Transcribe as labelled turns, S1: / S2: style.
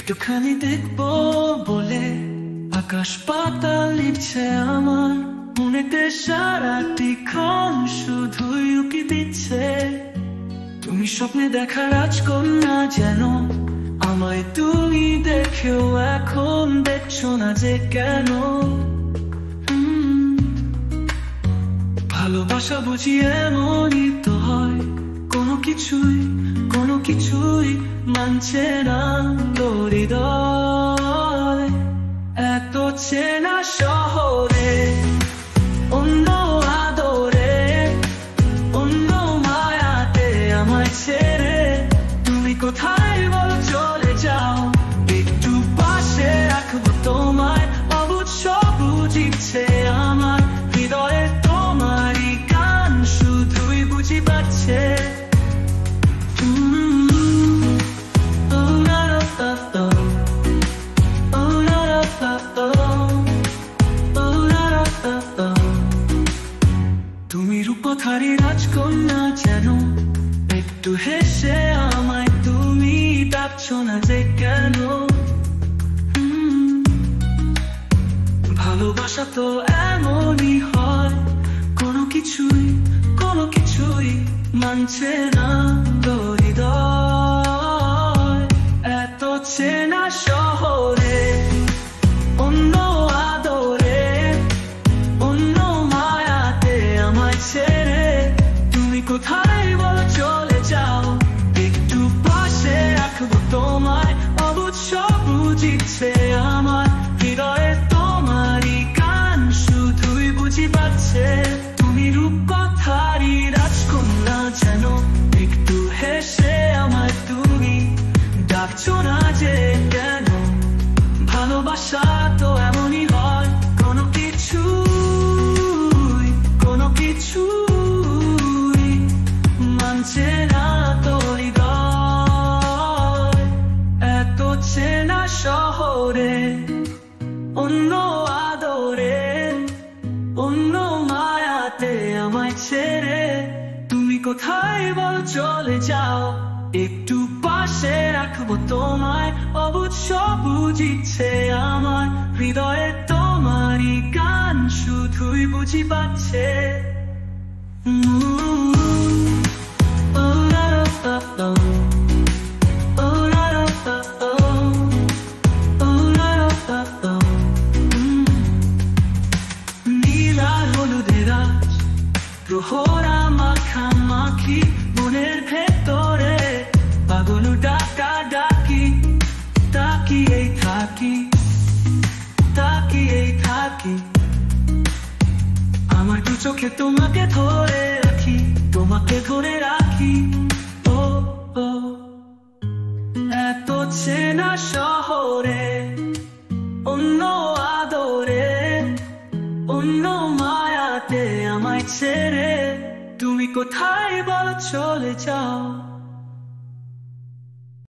S1: একটুখানি দেখবো বলে আকাশ পাতাল লিখছে আমার মনেতে সারাটি ক্ষণ শুধুই উকি দিচ্ছে। তুমি স্বপ্নে দেখা রাজকন্যা যেন, আমায় তুমি দেখেও এখন দেখছো না যে কেন। ভালোবাসা বুঝি এমনই তো হয়, কোনো কিছুই মানছে না হৃদয়। এত চেনা শহরে অন্য আদরে অন্য মায়াতে আমায় ছেড়ে তুমি কোথায় বল চলে যাও। একটু পাশে রাখবো তোমায়, অবুঝ সবুজ ইচ্ছে আমার হৃদয়ে তোমারই গান শুধুই বুঝি পাচ্ছে। তুমি রূপধারী রাজকন্যা যেন, একটু হেসে আমায় তুমি ডাকছো না যে কেন। ভালোবাসা তো এমনই হয়, কোনো কিছুই মানছে না হৃদয়। এত চেনা শহরে অন্য আদরে অন্য মায়াতে আমায় ছেড়ে তুমি কোথায় বল চলে যাও। একটু পাশে রাখবো তোমায়, অবুঝ সবুজ ইচ্ছে আমার হৃদয়ে তোমারই গান শুধুই বুঝি পাচ্ছে। তুমি রূপকথারী রাজকন্যা যেন, একটু হেসে আমায় তুমি ডাকছো না যে কেন। ভালোবাসা তো এমনই হয়, কোনো কিছুই মানছে না তো হৃদয়। এত চেনা শহরে অন্য আদরে অন্য মায়াতে আমায় ছেড়ে তুমি কোথায় বল চলে যাও। একটু পাশে রাখবো তোমায়, অবুঝ সবুজ ইচ্ছে আমার হৃদয়ে তোমারই গান শুধুই বুঝি পাচ্ছে। নীলা হলুদের আজ প্রহরা মাখামাখি মনের ভেতরে পাগল ডাকা ডাকি তাকিয়েই থাকি। আমার দু চোখে তোমাকে ধরে রাখি, তোমাকে ধরে রাখি। ও ও এত চেনা শহরে অন্য আদরে অন্য মায়াতে আমায় ছেড়ে তুমি কোথায় বল চলে যাও।